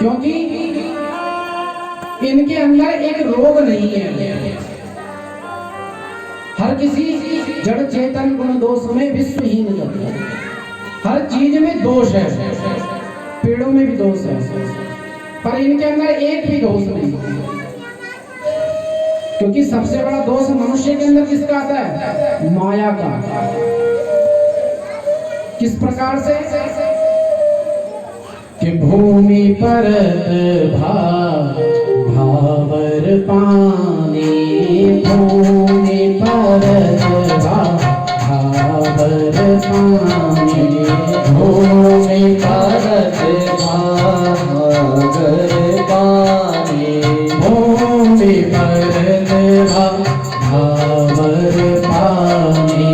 क्योंकि इनके अंदर एक रोग नहीं है। हर किसी जड़ चेतन गुण दोष में विश्वहीन जब, हर चीज में दोष है, पेड़ों में भी दोष है, पर इनके अंदर एक भी दोष नहीं। क्योंकि सबसे बड़ा दोष मनुष्य के अंदर किसका आता है? माया का। किस प्रकार से कि भूमि पर भावर पानी, भूमि पर भावर पानी, भूमि परत भागर पानी, भूमि परत भावर पानी,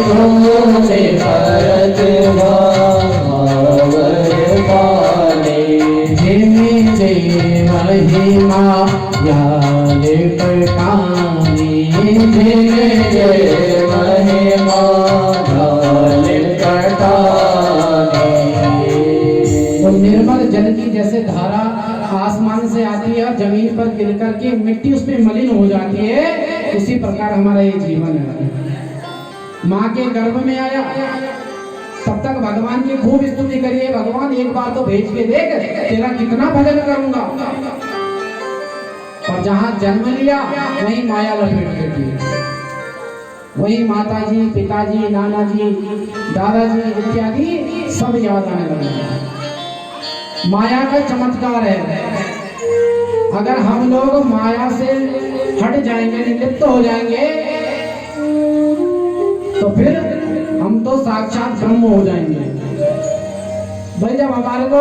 भूमि परत भागर पानी, जिनसे महिमा याद पटानी, जिनसे महिमा ढाल पटानी। तो निर्मल जल की जैसे धारा आसमान से आती है और जमीन पर गिर करके मिट्टी उस पर मलिन हो जाती है, उसी प्रकार हमारा ये जीवन है। माँ के गर्भ में आया तब तक भगवान की खूब स्तुति करिए, भगवान एक बार तो भेज के देख, तेरा कितना भजन करूंगा। और जहां जन्म लिया वहीं माया लपेट देती है, वहीं माताजी, पिताजी, नानाजी, दादाजी इत्यादि सब याद आने लगे। माया का चमत्कार है। अगर हम लोग माया से हट जाएंगे, निवृत्त हो जाएंगे, तो फिर हम तो साक्षात ब्रह्म हो जाएंगे। भाई जब हमारे को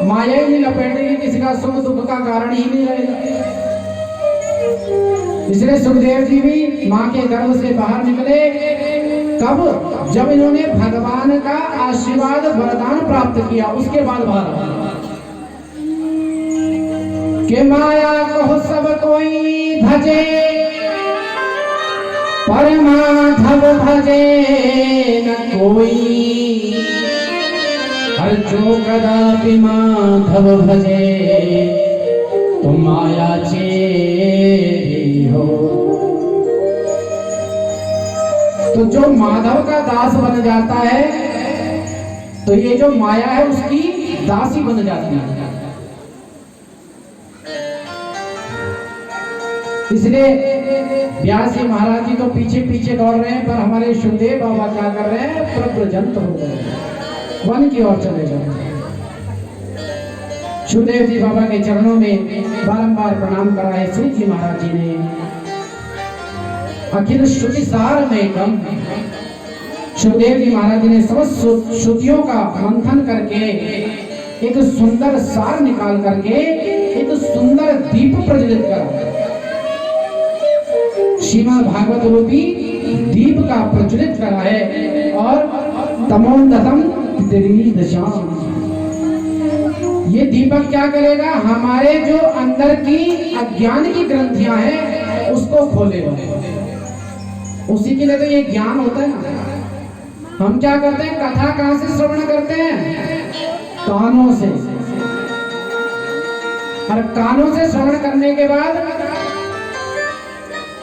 माया ही नहीं लपेटेगी, किसी का सुख दुख का कारण ही नहीं रहेगा। इसलिए सुखदेव जी भी माँ के गर्भ से बाहर निकले कब? जब इन्होंने भगवान का आशीर्वाद वरदान प्राप्त किया, उसके बाद बाहर के माया को सब कोई भजे, परमाधव भजे न कोई, हर जो कदापि माधव भजे तो माया चेरी हो। तो जो माधव का दास बन जाता है, तो ये जो माया है उसकी दासी बन जाती है। इसलिए व्यास जी महाराज जी तो पीछे पीछे दौड़ रहे हैं, पर हमारे सुखदेव बाबा क्या कर रहे हैं? प्रव्रजंत हो गए, वन की ओर चले गए। सुखदेव जी बाबा के चरणों में बारंबार प्रणाम करा है श्री जी महाराज जी ने। अखिल श्रुति सार में कम, सुखदेव जी महाराज जी ने समस्त श्रुतियों का मंथन करके एक सुंदर सार निकाल करके एक सुंदर दीप प्रज्वलित करा। श्रीमद् भागवत रूपी दीप का प्रज्वलित करा है। और तमोन्नतम दशाम, ये दीपक क्या करेगा? हमारे जो अंदर की अज्ञान की ग्रंथियां हैं उसको खोलेगा। उसी के लिए तो ये ज्ञान होता है ना। हम क्या करते हैं? कथा कहां से श्रवण करते हैं? कानों से। और कानों से श्रवण करने के बाद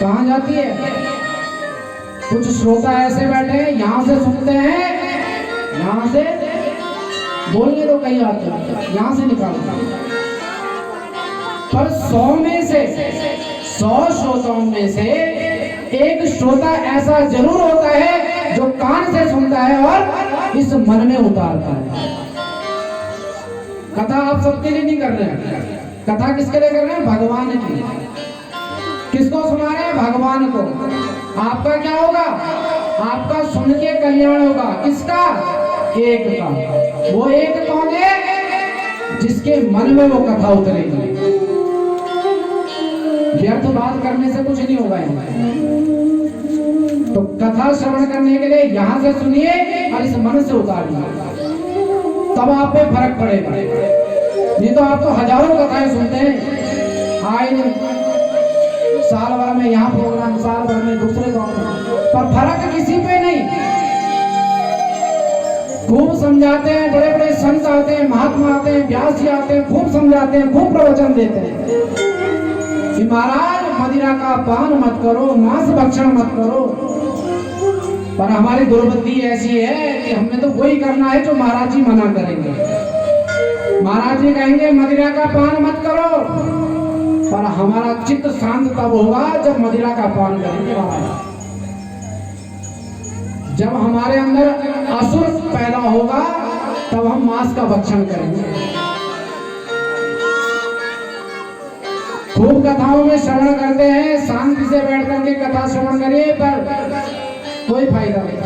कहां जाती है? कुछ श्रोता ऐसे बैठे हैं, यहां से सुनते हैं, यहां से बोलने तो कहीं आते हैं, यहां से निकालते हैं। पर 100 में से 100 श्रोताओं में से एक श्रोता ऐसा जरूर होता है जो कान से सुनता है और इस मन में उतारता है। कथा आप सबके लिए नहीं कर रहे हैं, कथा किसके लिए कर रहे हैं? भगवान की। किसको सुना रहे हैं? भगवान को। आपका क्या होगा? आपका सुन के कल्याण होगा। किसका? एक का। वो एक कौन है? जिसके मन में वो कथा उतरेगी। व्यर्थ बात करने से कुछ नहीं होगा। तो कथा श्रवण करने के लिए यहां से सुनिए और इस मन से उतारिए, तब आप पे फर्क पड़ेगा। नहीं तो आप तो हजारों कथाएं सुनते हैं, आए साल भर में यहाँ प्रोग्राम, साल भर में दूसरे गांव में, पर फर्क किसी पे नहीं। खूब समझाते हैं, बड़े बड़े संत आते हैं, महात्मा आते हैं, व्यास जी आते हैं, खूब समझाते हैं, खूब प्रवचन देते हैं कि महाराज मदिरा का पान मत करो, मांस भक्षण मत करो। पर हमारी दुर्बुद्धि ऐसी है कि हमने तो वही करना है जो महाराज जी मना करेंगे। महाराज जी कहेंगे मदिरा का पान मत करो, पर हमारा चित्त शांत तब होगा जब मदिरा का पान करेंगे महाराज। जब हमारे अंदर असुर पैदा होगा तब हम मांस का भक्षण करेंगे। खूब कथाओं में श्रवण करते हैं, शांति से बैठ करके कथा श्रवण करिए, पर कोई फायदा नहीं।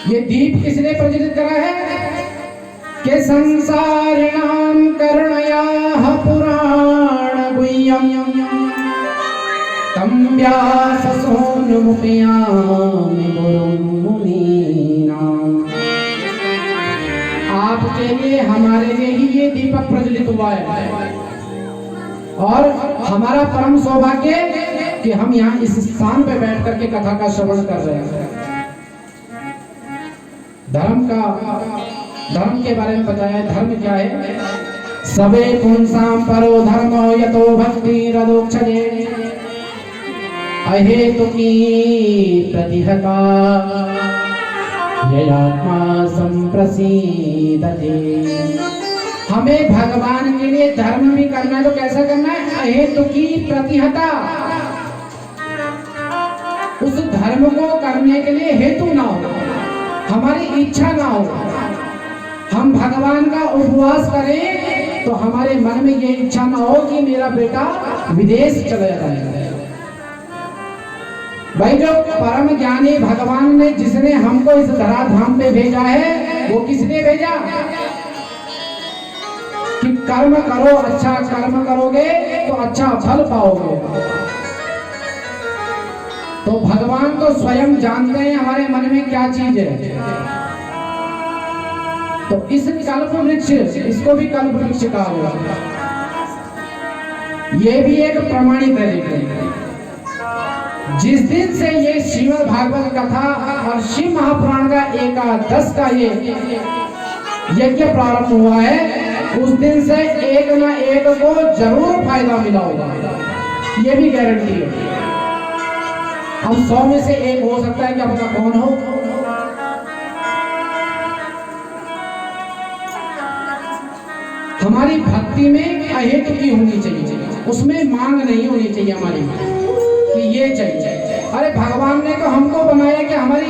ये दीप किसने प्रज्वलित करा है कि संसारिणाम करुणयाः पुराण गुह्यम तम व्याससोऽनुमुपयामि गुरुं मुनीनाम्। आपके लिए, हमारे लिए ही ये दीपक प्रज्वलित हुआ है, और हमारा परम सौभाग्य कि हम यहाँ इस स्थान पे बैठ करके कथा का श्रवण कर रहे हैं। धर्म के बारे में बताया है। धर्म क्या है? सबे पुंसाम परो धर्मो यतो भक्तिरदोक्षजे अहेतुकी प्रतिहता ययात्मा संप्रसीदते। हमें भगवान के लिए धर्म भी करना है, तो कैसा करना है? अहेतुकी प्रतिहता। उस धर्म को करने के लिए हेतु ना हो, हमारी इच्छा ना हो। हम भगवान का उपवास करें तो हमारे मन में ये इच्छा ना हो कि मेरा बेटा विदेश चले जाए। भाई, जो परम ज्ञानी भगवान ने, जिसने हमको इस धराधाम पे भेजा है, वो किसने भेजा? कि कर्म करो, अच्छा कर्म करोगे तो अच्छा फल पाओगे। तो भगवान तो स्वयं जानते हैं हमारे मन में क्या चीज है। तो इस कल्प वृक्ष, इसको भी कल्प वृक्ष कहा गया। ये भी एक प्रमाणित है। लेकिन जिस दिन से ये श्रीमद् भागवत कथा और शिव महापुराण का एकादश का ये यज्ञ प्रारंभ हुआ है, उस दिन से एक ना एक को जरूर फायदा मिला होगा, ये भी गारंटी है। अब 100 में से एक हो सकता है कि आपका कौन हो। हमारी भक्ति में अहेतु की होनी चाहिए, उसमें मांग नहीं होनी चाहिए हमारी कि ये चाहिए। अरे भगवान ने तो हमको बनाया कि हमारी